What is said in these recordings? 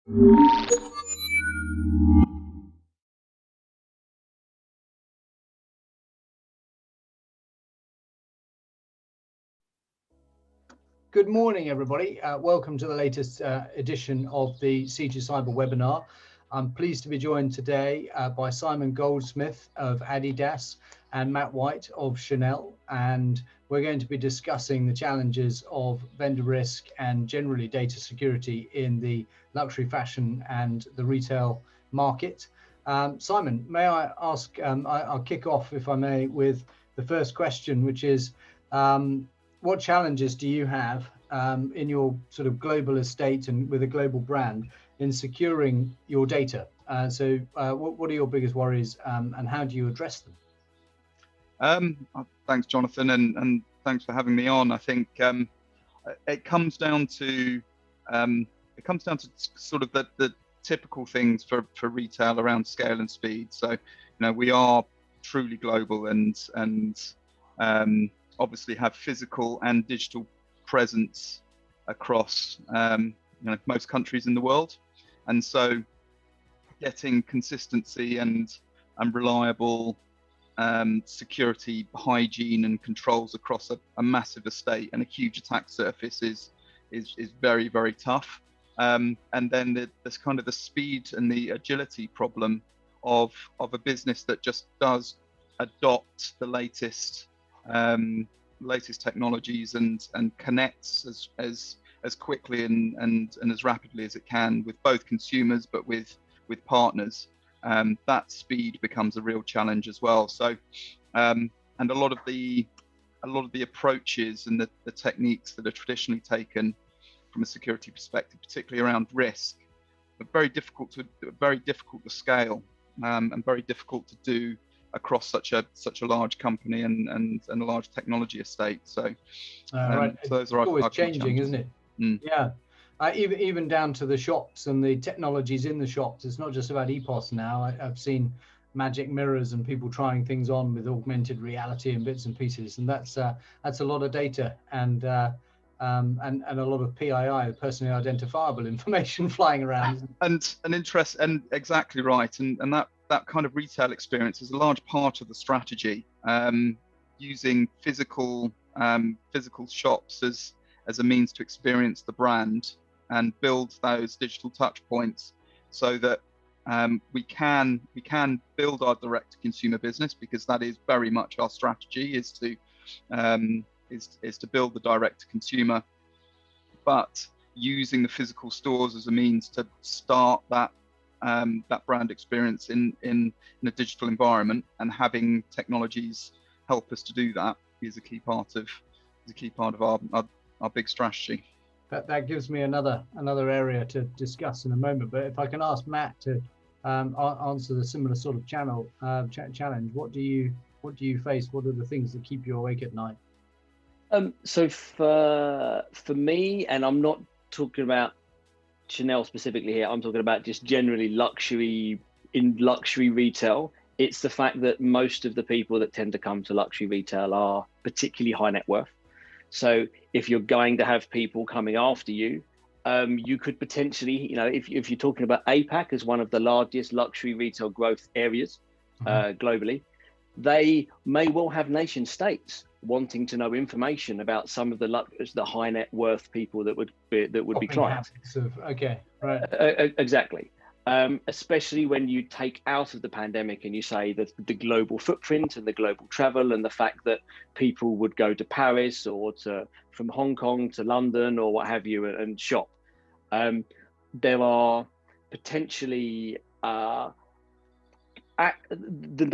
Good morning, everybody. Welcome to the latest edition of the C2 Cyber webinar. I'm pleased to be joined today by Simon Goldsmith of Adidas and Matt White of Chanel. And we're going to be discussing the challenges of vendor risk and generally data security in the luxury fashion and the retail market. Simon, may I ask, I'll kick off, if I may, with the first question, which is, what challenges do you have in your sort of global estate and with a global brand in securing your data? What are your biggest worries and how do you address them? Thanks, Jonathan, and thanks for having me on. I think it comes down to sort of the typical things for retail around scale and speed. So, we are truly global and obviously have physical and digital presence across most countries in the world, and so getting consistency and reliable security, hygiene and controls across a massive estate and a huge attack surface is very, very tough. And then there's kind of the speed and the agility problem of a business that just does adopt the latest technologies and connects as quickly and as rapidly as it can with both consumers but with partners. That speed becomes a real challenge as well. So and a lot of the approaches and the techniques that are traditionally taken from a security perspective, particularly around risk, are very difficult to scale and very difficult to do across such a large company and a large technology estate. So, right. So those are always changing, isn't it? Mm. Yeah. Even down to the shops and the technologies in the shops. It's not just about EPOS now. I've seen magic mirrors and people trying things on with augmented reality and bits and pieces, and that's a lot of data and a lot of PII, personally identifiable information, flying around. And interest, and exactly right. And that kind of retail experience is a large part of the strategy. Using physical shops as a means to experience the brand and build those digital touch points, so that we can build our direct to consumer business, because that is very much our strategy, is to build the direct to consumer, but using the physical stores as a means to start that brand experience in a digital environment, and having technologies help us to do that is a key part of our big strategy. That gives me another area to discuss in a moment. But if I can ask Matt to answer the similar sort of challenge, what do you face? What are the things that keep you awake at night? So for me, and I'm not talking about Chanel specifically here, I'm talking about just generally luxury retail. It's the fact that most of the people that tend to come to luxury retail are particularly high net worth. So if you're going to have people coming after you, you could potentially, if you're talking about APAC as one of the largest luxury retail growth areas globally, they may well have nation states wanting to know information about some of the high net worth people that would be clients. Okay, right. Exactly. Especially when you take out of the pandemic and you say that the global footprint and the global travel and the fact that people would go to Paris or from Hong Kong to London or what have you and shop. There are potentially the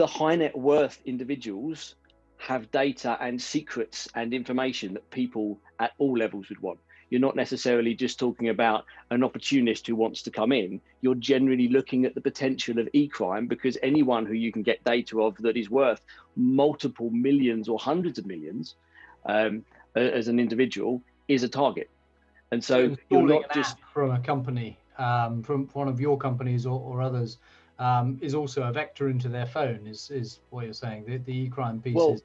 high net worth individuals have data and secrets and information that people at all levels would want. You're not necessarily just talking about an opportunist who wants to come in. You're generally looking at the potential of e-crime, because anyone who you can get data of that is worth multiple millions or hundreds of millions as an individual is a target. And so you're not just from a company, from one of your companies or others, is also a vector into their phone, is what you're saying. The e-crime piece is.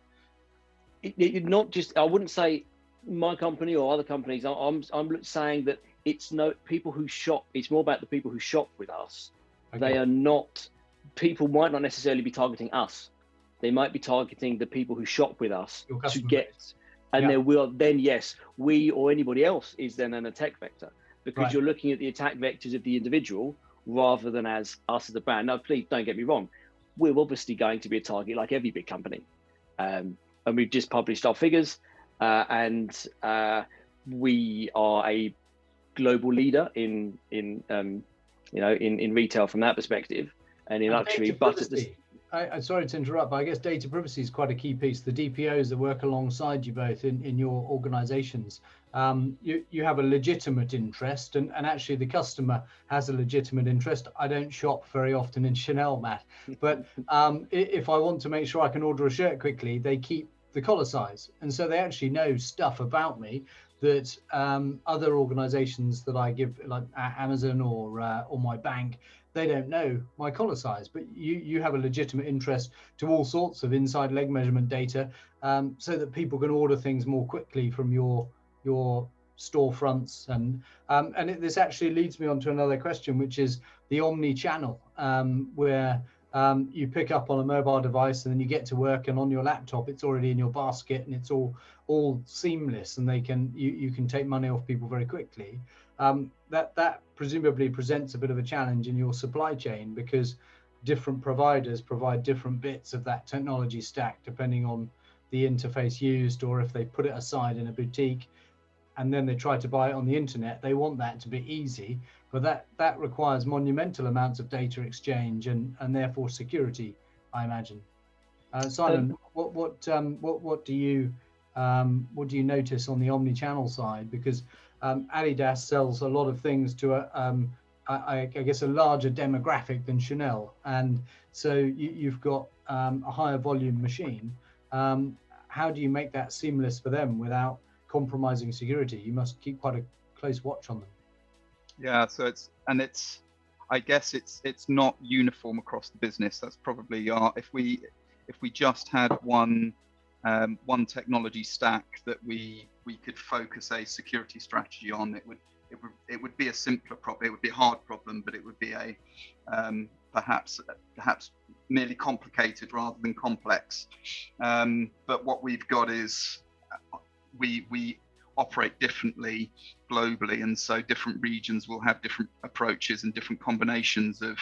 Not just, I wouldn't say my company or other companies. I'm saying that it's no people who shop. It's more about the people who shop with us. Okay. They are not, people might not necessarily be targeting us. They might be targeting the people who shop with us Your to customer get, base. and Yeah. there will then, yes, we or anybody else is then an attack vector, because Right. you're looking at the attack vectors of the individual rather than as us as a brand. Now, please don't get me wrong. We're obviously going to be a target like every big company. And we've just published our figures, and we are a global leader in retail from that perspective, and in luxury. Data But at the, privacy. I'm sorry to interrupt, but I guess data privacy is quite a key piece. The DPOs that work alongside you both in your organizations, you have a legitimate interest, and actually the customer has a legitimate interest. I don't shop very often in Chanel, Matt, but if I want to make sure I can order a shirt quickly, they keep the collar size. And so they actually know stuff about me that other organizations that I give, like Amazon or my bank, they don't know my collar size. But you have a legitimate interest to all sorts of inside leg measurement data, so that people can order things more quickly from your storefronts. And this actually leads me on to another question, which is the omni-channel, where you pick up on a mobile device and then you get to work, and on your laptop it's already in your basket, and it's all seamless, and you can take money off people very quickly. That presumably presents a bit of a challenge in your supply chain, because different providers provide different bits of that technology stack depending on the interface used, or if they put it aside in a boutique and then they try to buy it on the internet. They want that to be easy, but that requires monumental amounts of data exchange and therefore security, I imagine. Simon, what do you notice on the omni-channel side? Because Adidas sells a lot of things to I guess a larger demographic than Chanel, and so you've got a higher volume machine. How do you make that seamless for them without compromising security? You must keep quite a close watch on them. Yeah, so I guess it's not uniform across the business. That's probably if we just had one technology stack that we could focus a security strategy on, it would be a simpler problem. It would be a hard problem, but it would be a perhaps merely complicated rather than complex. But what we've got is we operate differently globally, and so different regions will have different approaches and different combinations of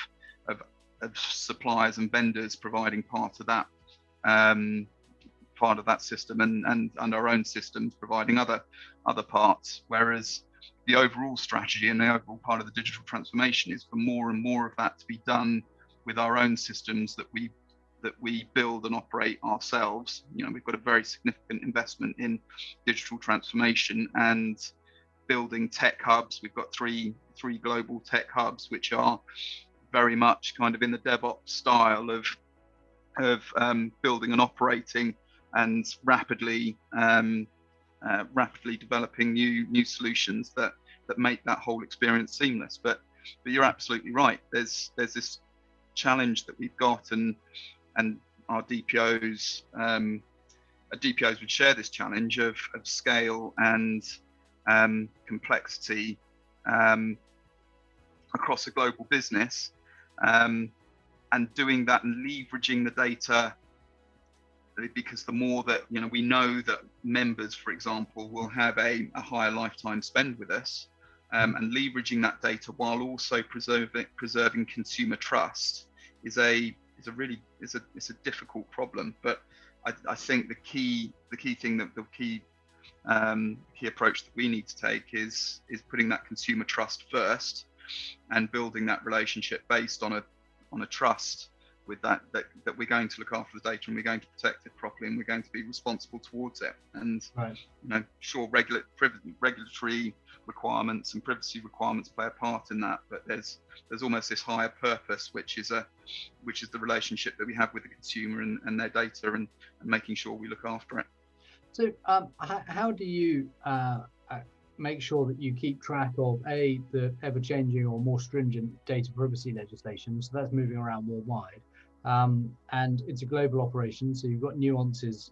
suppliers and vendors providing part of that system, and our own systems providing other parts. Whereas the overall strategy and the overall part of the digital transformation is for more and more of that to be done with our own systems that we build and operate ourselves. We've got a very significant investment in digital transformation and building tech hubs. We've got three global tech hubs, which are very much kind of in the DevOps style of building and operating and rapidly developing new solutions that make that whole experience seamless. But you're absolutely right. There's this challenge that we've got, and our DPOs would share this challenge of scale and complexity across a global business, and doing that and leveraging the data, because the more that we know that members, for example, will have a higher lifetime spend with us, and leveraging that data while also preserving consumer trust is a difficult problem. But I think the key approach that we need to take is putting that consumer trust first, and building that relationship based on a trust with that we're going to look after the data, and we're going to protect it properly, and we're going to be responsible towards it. And right. Sure, regulatory requirements and privacy requirements play a part in that, but there's almost this higher purpose, which is the relationship that we have with the consumer and their data, and making sure we look after it. So how do you make sure that you keep track of the ever-changing or more stringent data privacy legislation? So that's moving around worldwide, and it's a global operation, so you've got nuances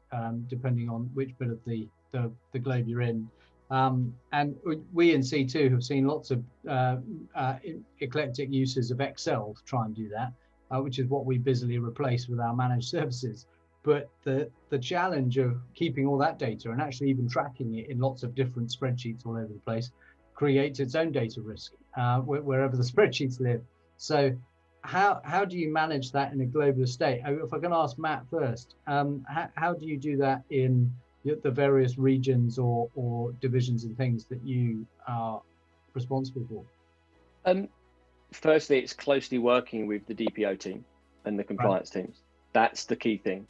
depending on which bit of the globe you're in. And we in C2 have seen lots of eclectic uses of Excel to try and do that, which is what we busily replace with our managed services. But the challenge of keeping all that data and actually even tracking it in lots of different spreadsheets all over the place creates its own data risk wherever the spreadsheets live. So how do you manage that in a global estate? If I can ask Matt first, how do you do that in the various regions or divisions and things that you are responsible for? Firstly, it's closely working with the DPO team and the compliance teams. That's the key thing.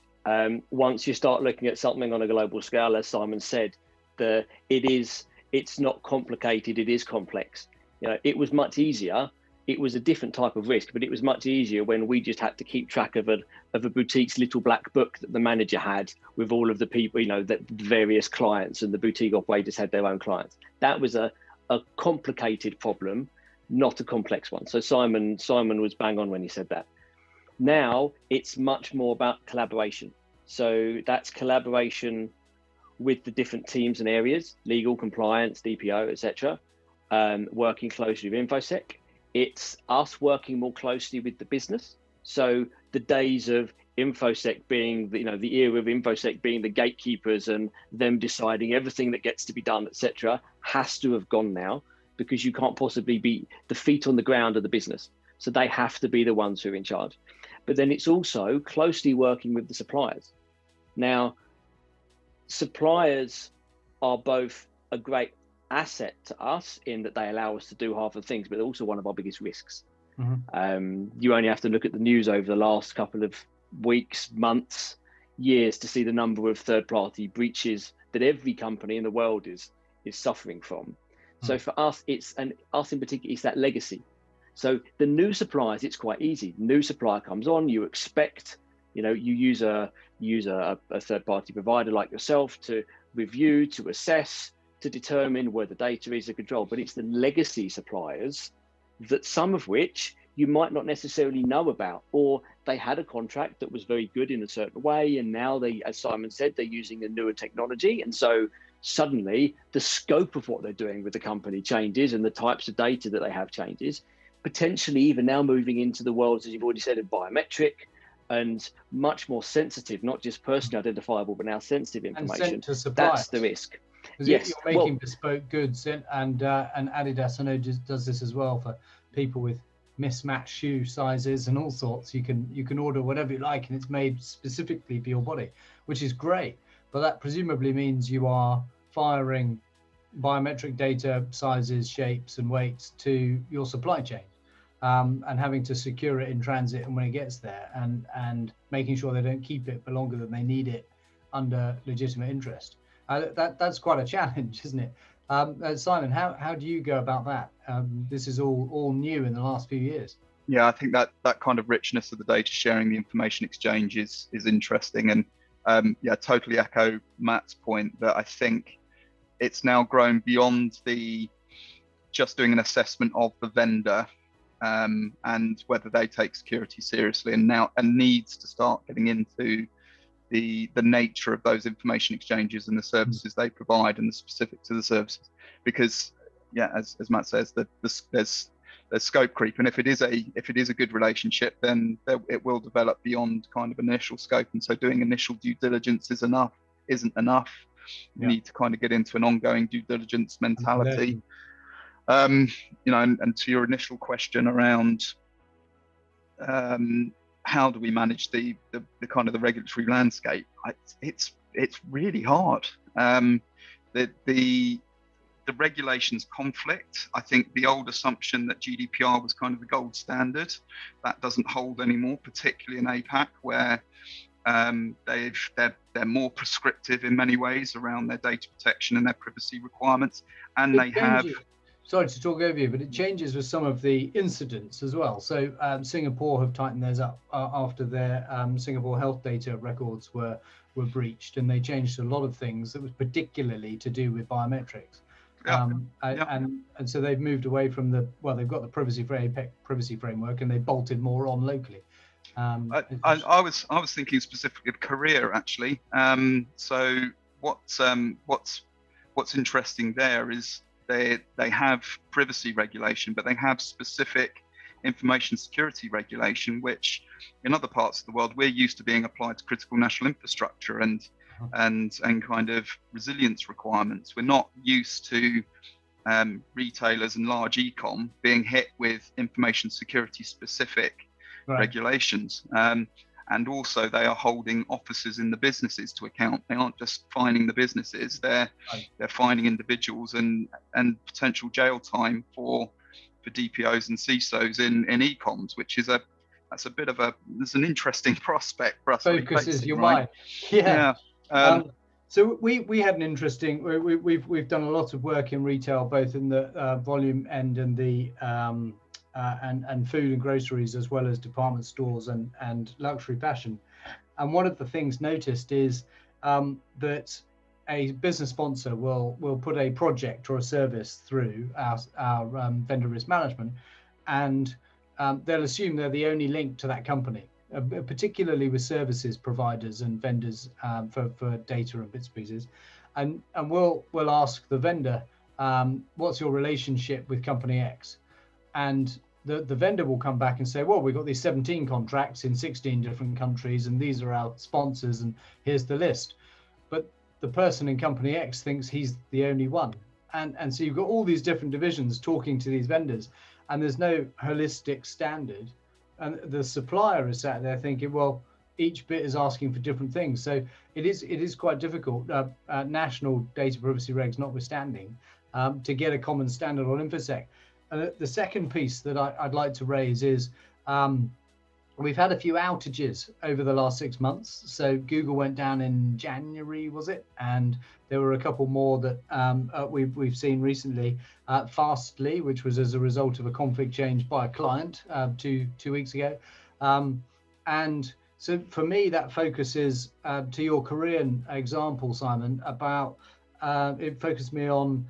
Once you start looking at something on a global scale, as Simon said, it's not complicated, it is complex. It was much easier. It was a different type of risk, but it was much easier when we just had to keep track of a boutique's little black book that the manager had with all of the people, the various clients, and the boutique operators had their own clients. That was a complicated problem, not a complex one. So Simon was bang on when he said that. Now it's much more about collaboration. So that's collaboration with the different teams and areas, legal, compliance, DPO, etc., working closely with InfoSec. It's us working more closely with the business. So the days of InfoSec being, the era of InfoSec being the gatekeepers and them deciding everything that gets to be done, etc., has to have gone now, because you can't possibly be the feet on the ground of the business. So they have to be the ones who are in charge. But then it's also closely working with the suppliers. Now, suppliers are both a great asset to us in that they allow us to do half of the things, but they're also one of our biggest risks. Mm-hmm. You only have to look at the news over the last couple of weeks, months, years to see the number of third-party breaches that every company in the world is suffering from. Mm-hmm. So for us, us in particular, it's that legacy. So the new suppliers, it's quite easy. New supplier comes on, you expect, you use a third-party provider like yourself to review, to assess, to determine where the data is a control. But it's the legacy suppliers, that some of which you might not necessarily know about, or they had a contract that was very good in a certain way, and now they, as Simon said, they're using a newer technology, and so suddenly the scope of what they're doing with the company changes, and the types of data that they have changes. Potentially even now moving into the world, as you've already said, of biometric and much more sensitive, not just personally identifiable, but now sensitive information. That's the risk. Yes, you're making bespoke goods, and Adidas, I know, does this as well for people with mismatched shoe sizes and all sorts. You can order whatever you like, and it's made specifically for your body, which is great. But that presumably means you are firing biometric data, sizes, shapes, and weights to your supply chain. And having to secure it in transit and when it gets there, and making sure they don't keep it for longer than they need it under legitimate interest. That's quite a challenge, isn't it? Simon, how do you go about that? This is all new in the last few years. Yeah, I think that kind of richness of the data sharing, the information exchange is interesting, and totally echo Matt's point that I think it's now grown beyond just doing an assessment of the vendor. And whether they take security seriously, and needs to start getting into the nature of those information exchanges and the services they provide and the specifics of the services, because as Matt says, there's scope creep, and if it is a good relationship, then it will develop beyond kind of initial scope, and so doing initial due diligence isn't enough. You need to kind of get into an ongoing due diligence mentality. And to your initial question around how do we manage the kind of the regulatory landscape, it's really hard. The regulations conflict. I think the old assumption that GDPR was kind of the gold standard, that doesn't hold anymore, particularly in APAC, where they're more prescriptive in many ways around their data protection and their privacy requirements, and they have. Sorry to talk over you, but it changes with some of the incidents as well. So Singapore have tightened theirs up after their Singapore health data records were breached, and they changed a lot of things that was particularly to do with biometrics. And so they've moved away from they've got the privacy framework, and they bolted more on locally. I was thinking specifically of Korea, actually. So what's what's interesting there is they have privacy regulation, but they have specific information security regulation, which in other parts of the world we're used to being applied to critical national infrastructure and kind of resilience requirements. We're not used to retailers and large e-com being hit with information security specific regulations. And also they are holding officers in the businesses to account. They aren't just fining the businesses, they're fining individuals and potential jail time for DPOs and CISOs in e-coms, which is that's a bit of there's an interesting prospect for us. Focuses your mind. Yeah. So we had an interesting, we've done a lot of work in retail, both in the volume end and the and food and groceries, as well as department stores and luxury fashion. And one of the things noticed is that a business sponsor will put a project or a service through our vendor risk management, and they'll assume they're the only link to that company, particularly with services providers and vendors for data and bits and pieces. And we'll ask the vendor, what's your relationship with company X? And the vendor will come back and say, well, we've got these 17 contracts in 16 different countries, and these are our sponsors, and here's the list. But the person in company X thinks he's the only one. And so you've got all these different divisions talking to these vendors, and there's no holistic standard. And the supplier is sat there thinking, well, each bit is asking for different things. So it is quite difficult, national data privacy regs notwithstanding, to get a common standard on InfoSec. And the second piece that I'd like to raise is we've had a few outages over the last 6 months. So Google went down in January, was it? And there were a couple more that we've seen recently. Fastly, which was as a result of a config change by a client two weeks ago. And so for me, that focuses to your Korean example, Simon, about it focused me on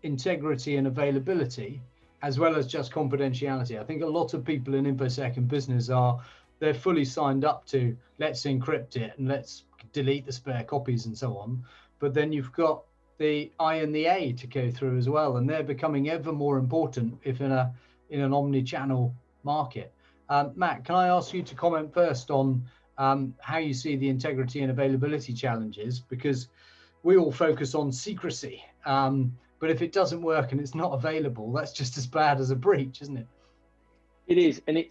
integrity and availability, as well as just confidentiality. I think a lot of people in InfoSec and business they're fully signed up to let's encrypt it and let's delete the spare copies and so on. But then you've got the I and the A to go through as well, and they're becoming ever more important if in an omni-channel market. Matt, can I ask you to comment first on how you see the integrity and availability challenges? Because we all focus on secrecy. But if it doesn't work and it's not available, that's just as bad as a breach, isn't it? It is. And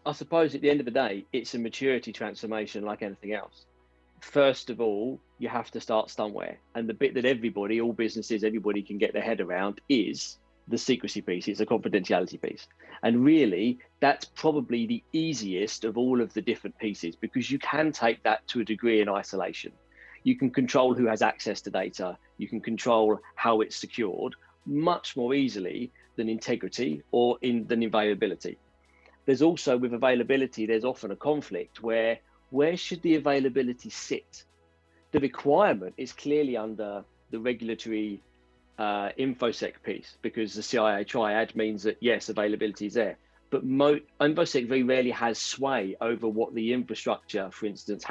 I suppose at the end of the day, it's a maturity transformation like anything else. First of all, you have to start somewhere. And the bit that all businesses, everybody can get their head around is the secrecy piece. It's a confidentiality piece. And really, that's probably the easiest of all of the different pieces, because you can take that to a degree in isolation. You can control who has access to data. You can control how it's secured much more easily than integrity or than availability. There's also, with availability, there's often a conflict where should the availability sit? The requirement is clearly under the regulatory InfoSec piece, because the CIA triad means that yes, availability is there. But InfoSec very rarely has sway over what the infrastructure, for instance,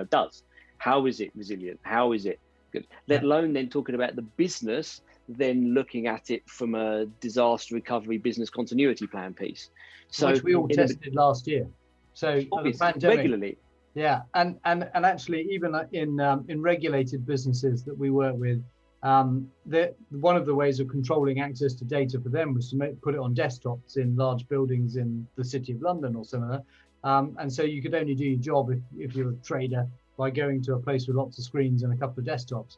does. How is it resilient? How is it good? Let alone then talking about the business, then looking at it from a disaster recovery business continuity plan piece. So which we all tested last year. So the pandemic, regularly. Yeah, and actually even in regulated businesses that we work with, one of the ways of controlling access to data for them was to put it on desktops in large buildings in the City of London or somewhere. And so you could only do your job if you're a trader by going to a place with lots of screens and a couple of desktops.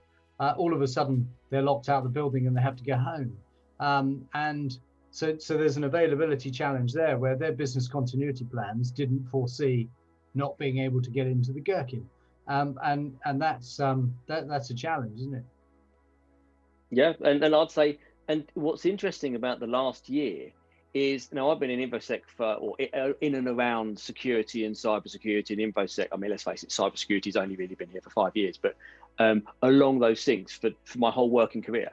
All of a sudden, they're locked out of the building and they have to go home. And so there's an availability challenge there where their business continuity plans didn't foresee not being able to get into the gherkin. And that's a challenge, isn't it? Yeah, and I'd say, and what's interesting about the last year is, now I've been in InfoSec in and around security and cybersecurity and InfoSec. I mean, let's face it, cybersecurity's only really been here for 5 years, but along those things for my whole working career.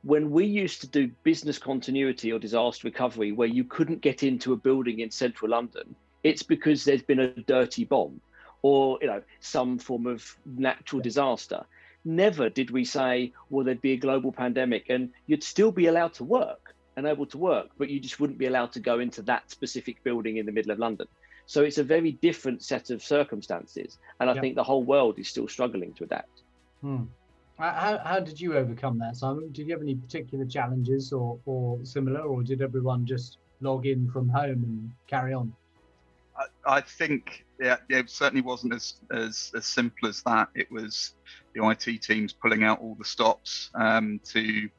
When we used to do business continuity or disaster recovery where you couldn't get into a building in central London, it's because there's been a dirty bomb or some form of natural disaster. never did we say, well, there'd be a global pandemic and you'd still be allowed to work and able to work, but you just wouldn't be allowed to go into that specific building in the middle of London. So it's a very different set of circumstances. And I think the whole world is still struggling to adapt. How did you overcome that, Simon? Did you have any particular challenges or similar, or did everyone just log in from home and carry on? I think it certainly wasn't as simple as that. It was the IT teams pulling out all the stops to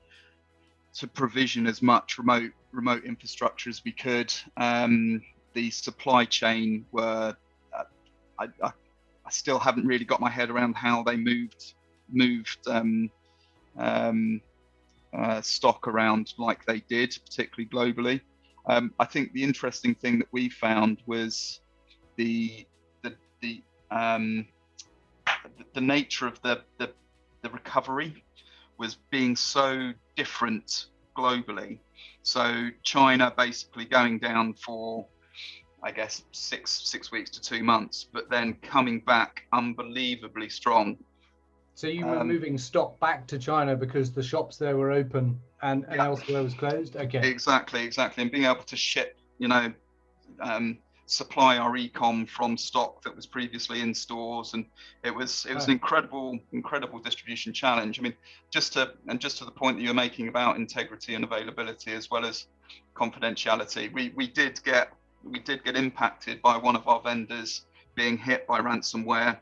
provision as much remote infrastructure as we could. The supply chain were I still haven't really got my head around how they moved stock around like they did, particularly globally. I think the interesting thing that we found was the nature of the recovery was being so different globally. So China basically going down for, I guess, six weeks to 2 months, but then coming back unbelievably strong. So you were moving stock back to China because the shops there were open and elsewhere was closed? Okay. Exactly. And being able to ship, supply our e-com from stock that was previously in stores. And it was an incredible distribution challenge. I mean, just to the point that you're making about integrity and availability as well as confidentiality, we did get impacted by one of our vendors being hit by ransomware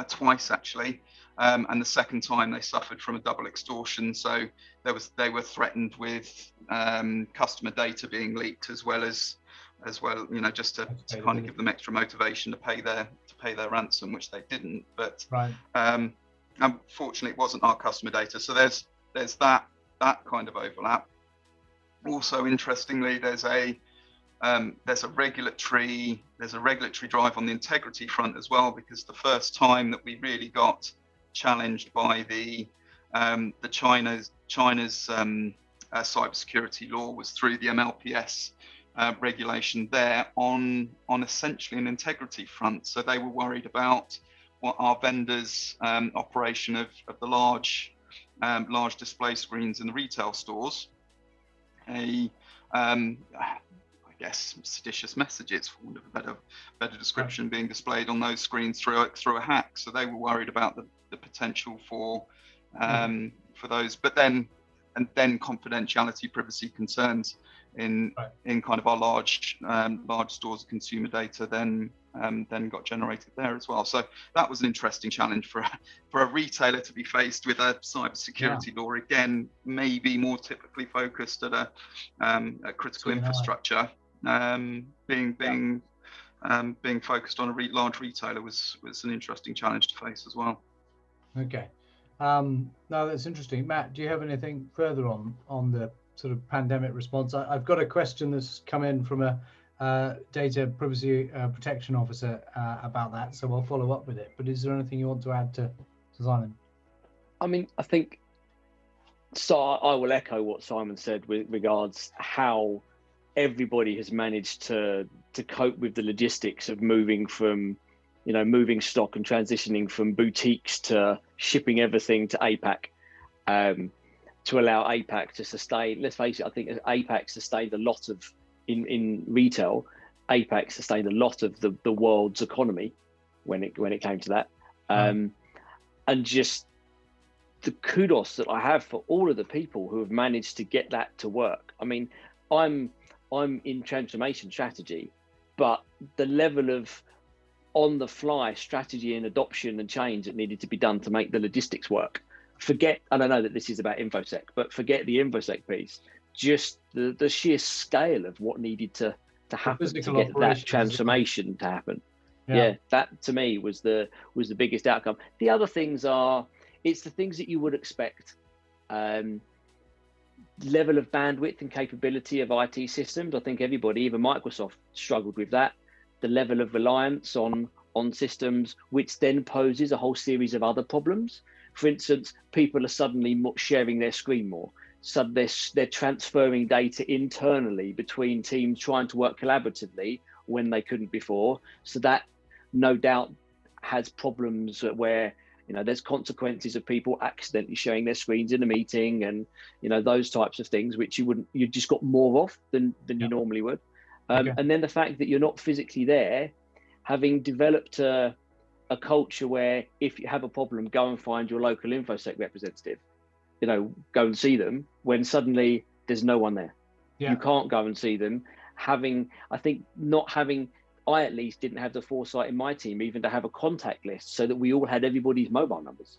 twice actually. And the second time they suffered from a double extortion. So they were threatened with customer data being leaked as well, just to kind of give them extra motivation to pay their ransom, which they didn't. But unfortunately, it wasn't our customer data. So there's that kind of overlap. Also, interestingly, there's a regulatory drive on the integrity front as well, because the first time that we really got challenged by the China's cybersecurity law was through the MLPS regulation there on essentially an integrity front. So they were worried about what our vendors' operation of the large display screens in the retail stores. I guess seditious messages, for want of a better description, being displayed on those screens through a hack. So they were worried about the potential for those, but then confidentiality, privacy concerns in kind of our large stores of consumer data then got generated there as well. So that was an interesting challenge for a retailer to be faced with a cybersecurity law, again maybe more typically focused at a critical infrastructure. Being focused on a large retailer was an interesting challenge to face as well. Okay, no, that's interesting. Matt, do you have anything further on the sort of pandemic response? I've got a question that's come in from a data privacy protection officer about that, so I'll follow up with it. But is there anything you want to add to Simon? I mean, I think so. I will echo what Simon said with regards how everybody has managed to cope with the logistics of moving stock and transitioning from boutiques to shipping everything to APAC, to allow APAC to sustain. Let's face it, I think APAC sustained a lot of in retail. APAC sustained a lot of the world's economy when it came to that, and just the kudos that I have for all of the people who have managed to get that to work. I mean, I'm in transformation strategy, but the level of on-the-fly strategy and adoption and change that needed to be done to make the logistics work. And I know that this is about InfoSec, but forget the InfoSec piece. Just the sheer scale of what needed to happen to get that transformation to happen. Yeah, that to me was the biggest outcome. The other things it's the things that you would expect. Level of bandwidth and capability of IT systems. I think everybody, even Microsoft, struggled with that. The level of reliance on systems, which then poses a whole series of other problems. For instance, people are suddenly sharing their screen more. So they're transferring data internally between teams trying to work collaboratively when they couldn't before. So that no doubt has problems where You know, there's consequences of people accidentally sharing their screens in a meeting, and you know, those types of things which you just got more of than you normally would. And then the fact that you're not physically there, having developed a culture where if you have a problem, go and find your local InfoSec representative, you know, go and see them, when suddenly there's no one there. You can't go and see them. I at least didn't have the foresight in my team even to have a contact list so that we all had everybody's mobile numbers,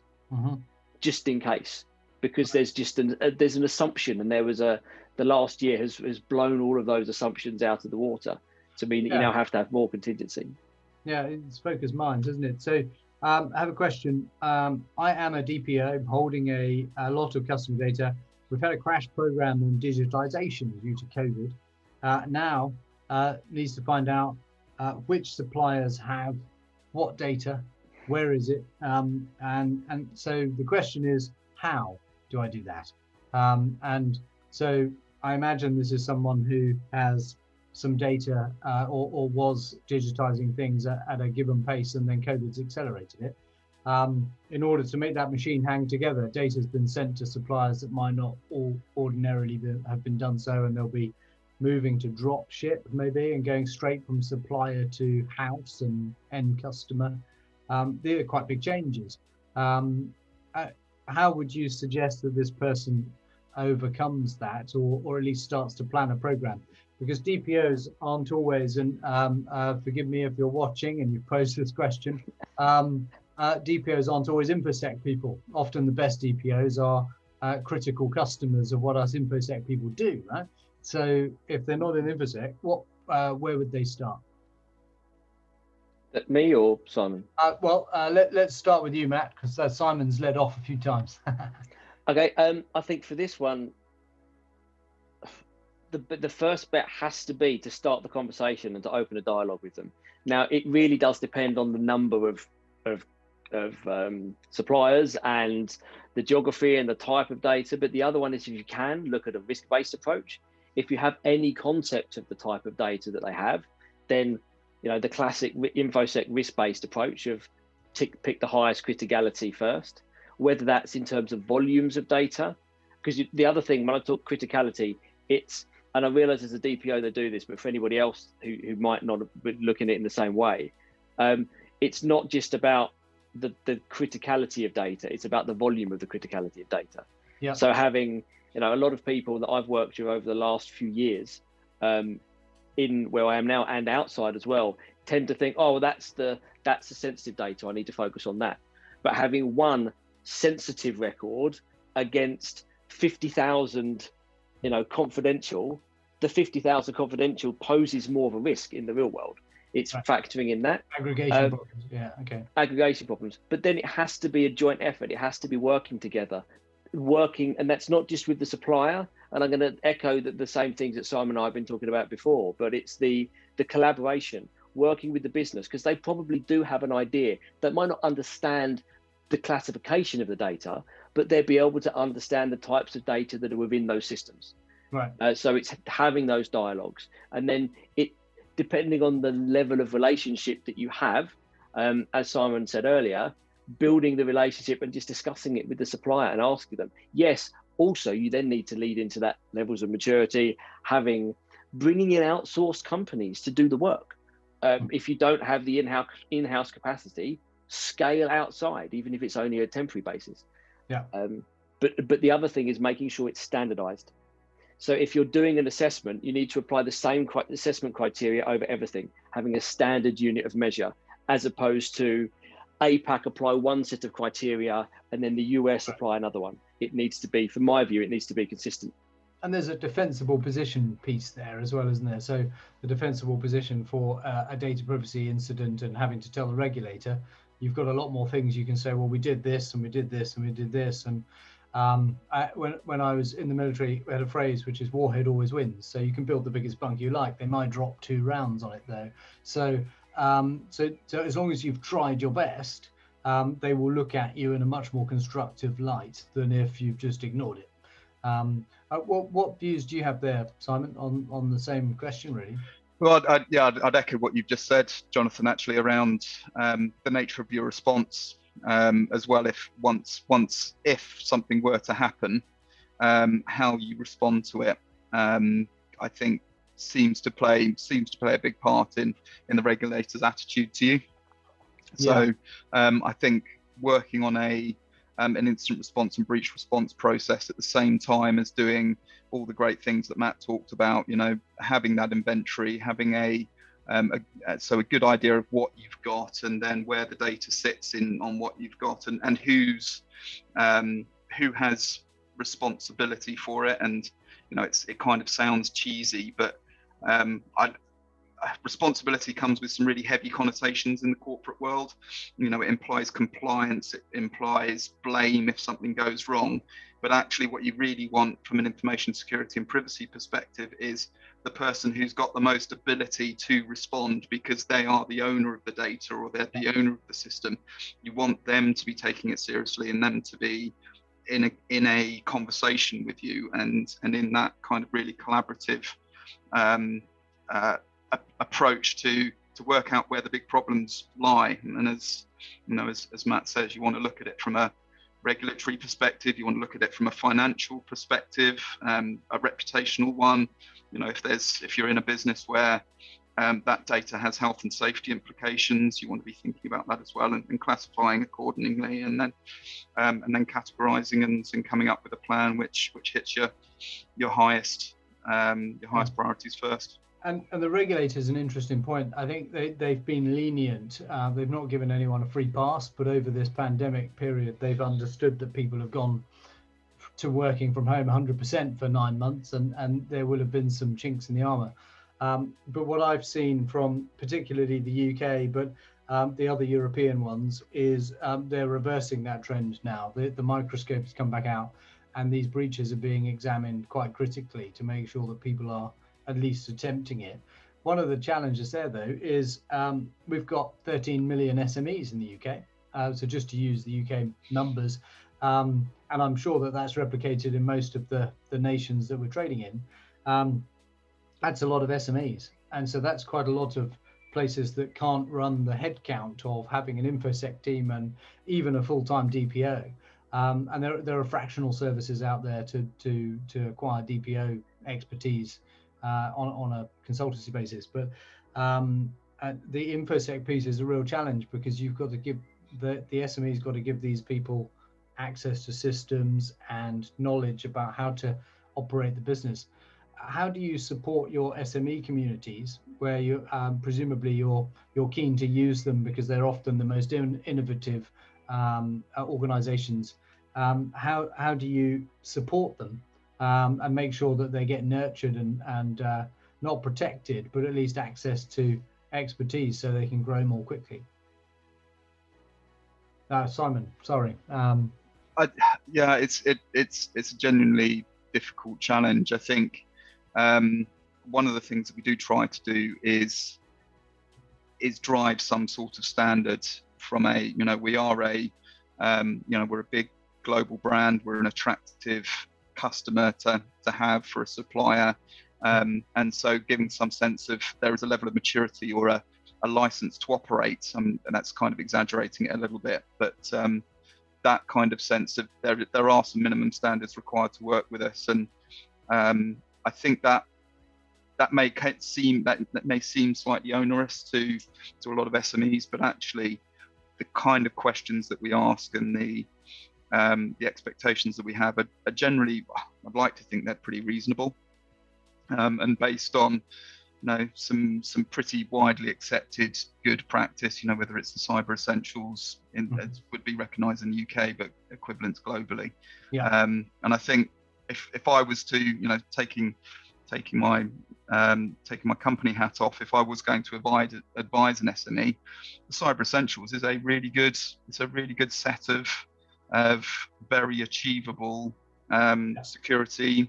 just in case, because there's just there's an assumption, and the last year has blown all of those assumptions out of the water to mean that you now have to have more contingency. Yeah, it's focused minds, isn't it? So I have a question. I am a DPO holding a lot of customer data. We've had a crash program on digitization due to COVID. Now needs to find out which suppliers have what data, where is it, and so the question is, how do I do that? And so I imagine this is someone who has some data or was digitizing things at a given pace, and then COVID's accelerated it. In order to make that machine hang together, data has been sent to suppliers that might not all ordinarily have been done so, and they'll be moving to drop ship maybe, and going straight from supplier to house and end customer. These are quite big changes. How would you suggest that this person overcomes that, or at least starts to plan a program? Because DPOs aren't always, and forgive me if you're watching and you've posed this question, DPOs aren't always InfoSec people. Often the best DPOs are critical customers of what us InfoSec people do, right? So if they're not in InfoSec, where would they start? Me or Simon? Let's start with you, Matt, because Simon's led off a few times. Okay, I think for this one, the first bit has to be to start the conversation and to open a dialogue with them. Now, it really does depend on the number of suppliers and the geography and the type of data. But the other one is, if you can, look at a risk-based approach. If you have any concept of the type of data that they have, then the classic InfoSec risk-based approach of pick the highest criticality first, whether that's in terms of volumes of data. Because the other thing, when I talk criticality, and I realize as a DPO they do this, but for anybody else who might not be looking at it in the same way, it's not just about the criticality of data, it's about the volume of the criticality of data. Yeah. So having, a lot of people that I've worked with over the last few years, in where I am now and outside as well, tend to think, oh, well, that's the sensitive data, I need to focus on that. But having one sensitive record against 50,000, confidential, the 50,000 confidential poses more of a risk in the real world. It's right. Factoring in that. Aggregation problems, yeah, okay. Aggregation problems. But then it has to be a joint effort. It has to be working together. And that's not just with the supplier. And I'm going to echo the same things that Simon and I have been talking about before, but it's the collaboration, working with the business, because they probably do have an idea that might not understand the classification of the data, but they'll be able to understand the types of data that are within those systems. Right. So it's having those dialogues, and then depending on the level of relationship that you have, as Simon said earlier, building the relationship and just discussing it with the supplier and asking them. Yes, also you then need to lead into that levels of maturity, bringing in outsourced companies to do the work. If you don't have the in-house capacity, scale outside, even if it's only a temporary basis. Yeah. But the other thing is making sure it's standardized. So if you're doing an assessment, you need to apply the same assessment criteria over everything, having a standard unit of measure, as opposed to APAC apply one set of criteria and then the US apply another one. It needs to be, from my view, it needs to be consistent. And there's a defensible position piece there as well, isn't there? So the defensible position for a data privacy incident and having to tell the regulator, you've got a lot more things you can say, well, we did this and we did this and we did this. And when I was in the military, we had a phrase which is warhead always wins. So you can build the biggest bunker you like. They might drop 2 rounds on it though. So as long as you've tried your best, they will look at you in a much more constructive light than if you've just ignored it. What views do you have there, Simon, on the same question, really? Well, I'd echo what you've just said, Jonathan, actually, around the nature of your response as well. If something were to happen, how you respond to it, I think seems to play a big part in the regulator's attitude to you. So I think working on an incident response and breach response process at the same time as doing all the great things that Matt talked about, having that inventory, having a good idea of what you've got, and then where the data sits on what you've got, and who has responsibility for it. And it kind of sounds cheesy, but responsibility comes with some really heavy connotations in the corporate world. It implies compliance, it implies blame if something goes wrong. But actually what you really want from an information security and privacy perspective is the person who's got the most ability to respond, because they are the owner of the data, or they're the owner of the system. You want them to be taking it seriously, and them to be in a conversation with you, and in that kind of really collaborative approach to work out where the big problems lie. And as Matt says, you want to look at it from a regulatory perspective, you want to look at it from a financial perspective, a reputational one. If you're in a business where that data has health and safety implications, you want to be thinking about that as well, and classifying accordingly, and then categorizing and coming up with a plan which hits your highest priorities first. And the regulator's an interesting point. I think they've been lenient. They've not given anyone a free pass, but over this pandemic period, they've understood that people have gone to working from home 100% for 9 months, and there will have been some chinks in the armor. But what I've seen from particularly the UK, but the other European ones, is they're reversing that trend now. The microscopes come back out, and these breaches are being examined quite critically to make sure that people are at least attempting it. One of the challenges there, though, is we've got 13 million SMEs in the UK. So just to use the UK numbers, and I'm sure that that's replicated in most of the nations that we're trading in. That's a lot of SMEs. And so that's quite a lot of places that can't run the headcount of having an InfoSec team and even a full-time DPO. And there are fractional services out there to acquire DPO expertise on a consultancy basis. But the InfoSec piece is a real challenge, because you've got to give the SME's got to give these people access to systems and knowledge about how to operate the business. How do you support your SME communities, where you presumably you're keen to use them because they're often the most innovative organizations? How do you support them and make sure that they get nurtured and not protected, but at least access to expertise so they can grow more quickly? Simon, sorry. It's a genuinely difficult challenge. I think one of the things that we do try to do is drive some sort of standard from we are we're a big global brand, we're an attractive customer to have for a supplier, and so giving some sense of there is a level of maturity or a license to operate, and that's kind of exaggerating it a little bit, but that kind of sense of there are some minimum standards required to work with us. And I think that may seem slightly onerous to a lot of SMEs, but actually the kind of questions that we ask and the expectations that we have are generally, I'd like to think they're pretty reasonable, and based on some pretty widely accepted good practice, whether it's the cyber essentials that would be recognized in the UK but equivalents globally. And I think if I was to taking my company hat off, if I was going to advise an SME, the cyber essentials is a really good set of very achievable security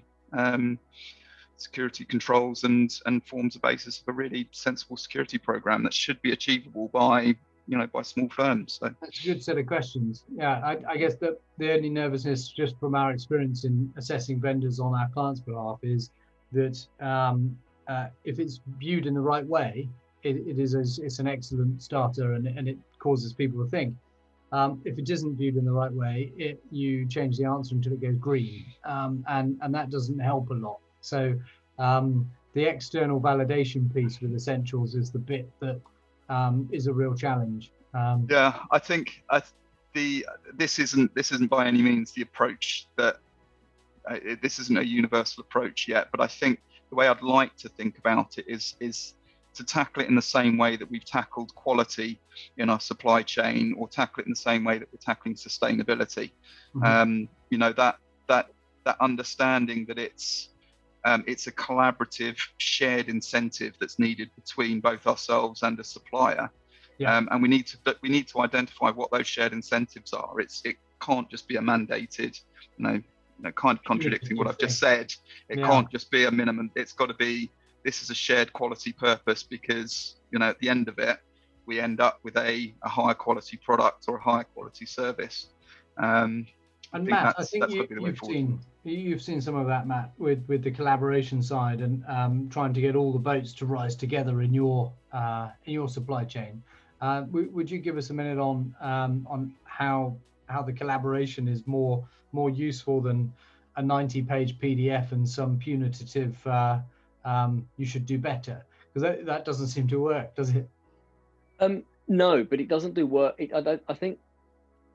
controls and forms a basis of a really sensible security program that should be achievable by small firms. So that's a good set of questions. I guess that the only nervousness, just from our experience in assessing vendors on our clients' behalf, is that if it's viewed in the right way, it's an excellent starter, and it causes people to think. If it isn't viewed in the right way, you change the answer until it goes green, and that doesn't help a lot. So the external validation piece with essentials is the bit that is a real challenge. Yeah, I think this isn't by any means the approach that this isn't a universal approach yet, but I think the way I'd like to think about it is to tackle it in the same way that we've tackled quality in our supply chain, or tackle it in the same way that we're tackling sustainability. Mm-hmm. You know, that understanding that it's a collaborative, shared incentive that's needed between both ourselves and a supplier. Yeah. And we need to identify what those shared incentives are. It can't just be a mandated, kind of contradicting what I've just said. It can't just be a minimum. It's got to be, this is a shared quality purpose, because, at the end of it, we end up with a higher quality product or a higher quality service. And Matt, I think you've seen some of that, Matt, with the collaboration side and trying to get all the boats to rise together in your supply chain. Would you give us a minute on how the collaboration is more useful than a 90-page PDF and some punitive you should do better? Because that doesn't seem to work, does it? No, but it doesn't do work. I think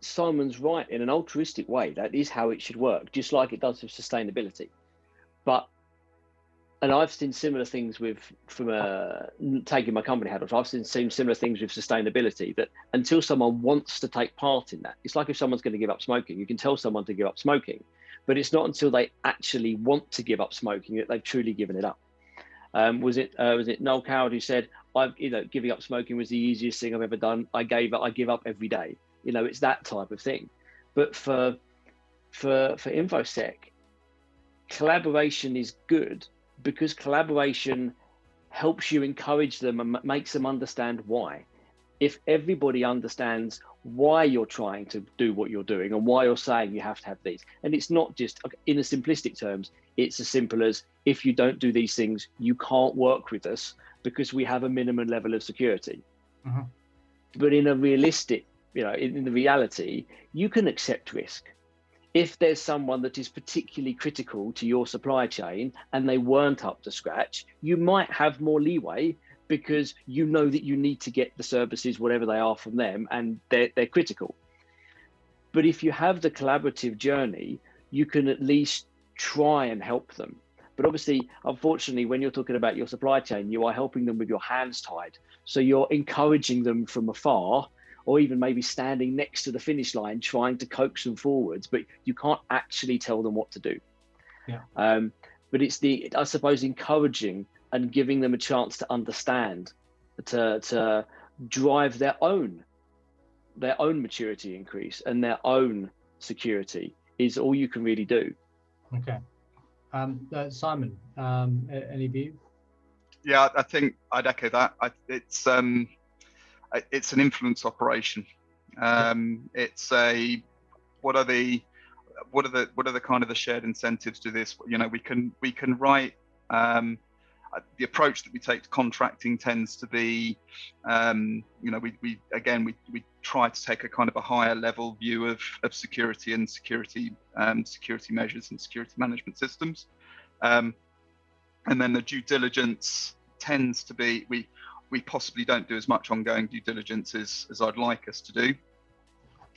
Simon's right. In an altruistic way, that is how it should work, just like it does with sustainability. And I've seen similar things from taking my company hat off. I've seen similar things with sustainability, that until someone wants to take part in that, it's like if someone's going to give up smoking, you can tell someone to give up smoking, but it's not until they actually want to give up smoking that they've truly given it up. Was it Noel Coward who said, giving up smoking was the easiest thing I've ever done. I give up every day. It's that type of thing. But for InfoSec, collaboration is good, because collaboration helps you encourage them and makes them understand why. If everybody understands why you're trying to do what you're doing and why you're saying you have to have these, and it's not just, in a simplistic terms, it's as simple as, if you don't do these things, you can't work with us because we have a minimum level of security. Mm-hmm. But in a realistic, in the reality, you can accept risk. If there's someone that is particularly critical to your supply chain and they weren't up to scratch, you might have more leeway, because you know that you need to get the services, whatever they are, from them, and they're critical. But if you have the collaborative journey, you can at least try and help them. But obviously, unfortunately, when you're talking about your supply chain, you are helping them with your hands tied. So you're encouraging them from afar, or even maybe standing next to the finish line, trying to coax them forwards, but you can't actually tell them what to do. Yeah. But it's I suppose, encouraging and giving them a chance to understand, to drive their own maturity increase and their own security is all you can really do. Okay. Simon, any view? Yeah, I think I'd echo that. It's an influence operation. It's what are the kind of the shared incentives to this? We can write. The approach that we take to contracting tends to be, we try to take a kind of a higher level view of security and security measures and security management systems, and then the due diligence tends to be we possibly don't do as much ongoing due diligence as I'd like us to do.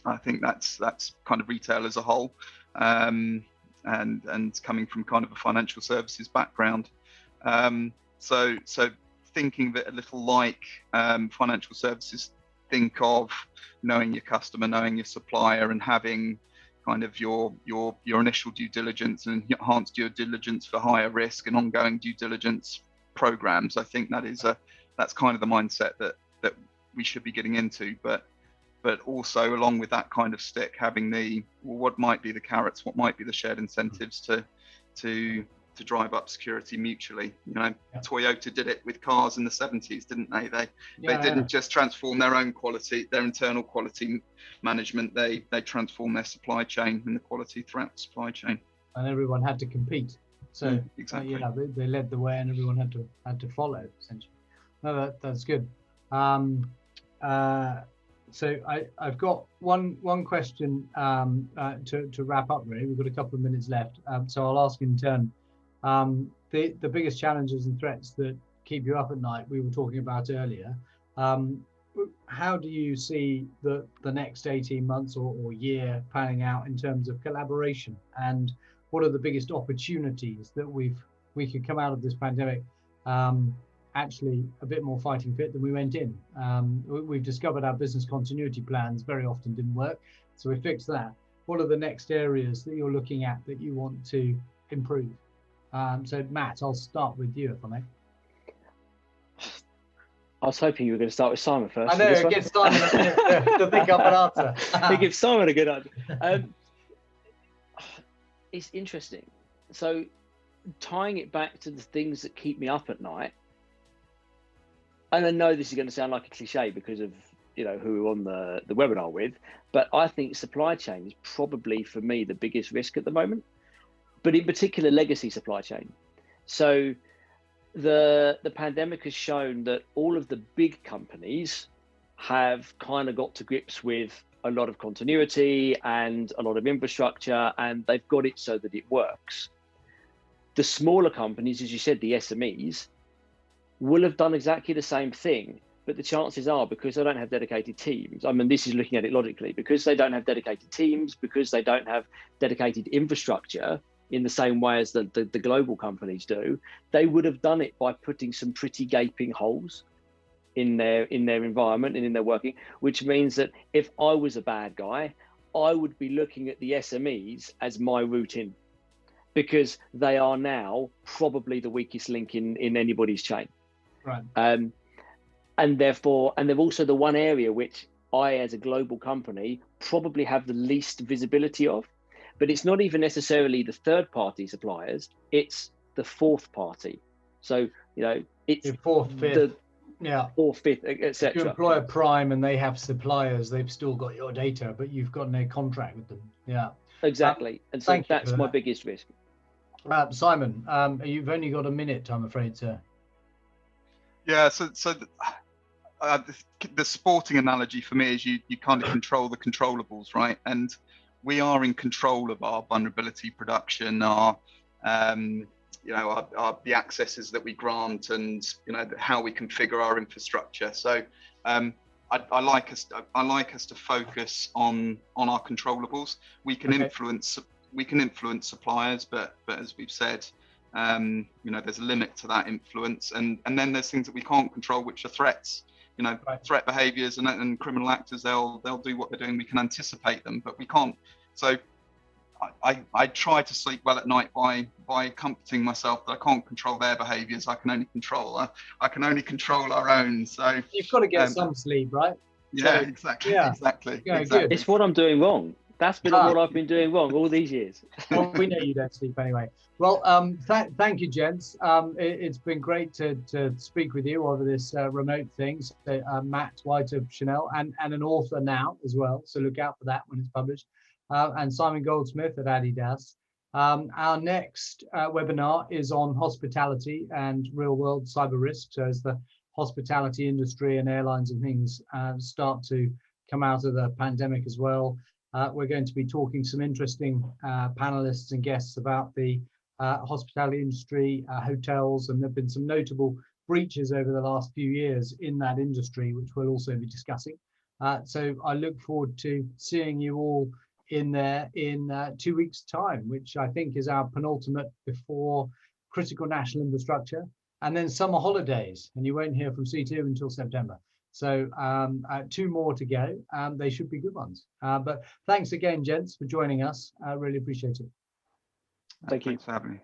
I think that's kind of retail as a whole, and coming from kind of a financial services background. So thinking that a little like financial services, think of knowing your customer, knowing your supplier, and having kind of your initial due diligence and enhanced due diligence for higher risk and ongoing due diligence programs. I think that's kind of the mindset that we should be getting into, but also along with that kind of stick, having what might be the carrots, what might be the shared incentives to drive up security mutually. Toyota did it with cars in the 70s, didn't they? They didn't just transform their own quality, their internal quality management. They transformed their supply chain and the quality throughout the supply chain. And everyone had to compete. So exactly. They led the way, and everyone had to follow, essentially. No, that's good. So I've got one question to wrap up. Really, we've got a couple of minutes left, so I'll ask in turn. The biggest challenges and threats that keep you up at night, we were talking about earlier. How do you see the next 18 months or year panning out in terms of collaboration, and what are the biggest opportunities that we could come out of this pandemic actually a bit more fighting fit than we went in? We've discovered our business continuity plans very often didn't work, so we fixed that. What are the next areas that you're looking at that you want to improve? So Matt, I'll start with you if I may. I was hoping you were going to start with Simon first. I know, it gives Simon a minute to think up an answer. It gives Simon a good answer. It's interesting. So tying it back to the things that keep me up at night, and I know this is going to sound like a cliche because of who we're on the webinar with, but I think supply chain is probably for me the biggest risk at the moment, but in particular legacy supply chain. So the pandemic has shown that all of the big companies have kind of got to grips with a lot of continuity and a lot of infrastructure, and they've got it so that it works. The smaller companies, as you said, the SMEs, will have done exactly the same thing, but the chances are, because they don't have dedicated teams, I mean, this is looking at it logically, because they don't have dedicated teams, because they don't have dedicated infrastructure in the same way as the global companies do, they would have done it by putting some pretty gaping holes in their environment and in their working, which means that if I was a bad guy, I would be looking at the SMEs as my route in, because they are now probably the weakest link in anybody's chain. Right. And therefore, and they're also the one area which I, as a global company, probably have the least visibility of. But it's not even necessarily the third-party suppliers; it's the fourth party. So it's the fourth, fifth, fourth, fifth, etc. You employ a prime and they have suppliers; they've still got your data, but you've got no contract with them. Yeah, exactly. And so that's my biggest risk. Simon, you've only got a minute, I'm afraid, sir. Yeah. So the sporting analogy for me is you kind of control the controllables, right? And we are in control of our vulnerability production, the accesses that we grant, and how we configure our infrastructure. So I like us to focus on our controllables. We can influence suppliers, but as we've said, there's a limit to that influence, and then there's things that we can't control, which are threats. Threat behaviors and criminal actors, they'll do what they're doing. We can anticipate them, but we can't. So I try to sleep well at night by comforting myself that I can't control their behaviors. I can only control our own. So you've got to get some sleep, right? Yeah, so, exactly. Yeah. Exactly. It's what I'm doing wrong. That's been what I've been doing wrong all these years. Well, we know you don't sleep anyway. Well, thank you, gents. It's been great to speak with you over this remote thing. So, Matt White of Chanel, and an author now as well. So look out for that when it's published. And Simon Goldsmith at Adidas. Our next webinar is on hospitality and real-world cyber risk. So as the hospitality industry and airlines and things start to come out of the pandemic as well, we're going to be talking some interesting panelists and guests about the hospitality industry, hotels, and there have been some notable breaches over the last few years in that industry, which we'll also be discussing. So I look forward to seeing you all in there in 2 weeks' time, which I think is our penultimate before critical national infrastructure, and then summer holidays, and you won't hear from C2 until September. So 2 more to go. They should be good ones. But thanks again, gents, for joining us. I really appreciate it. Thank you. Thanks for having me.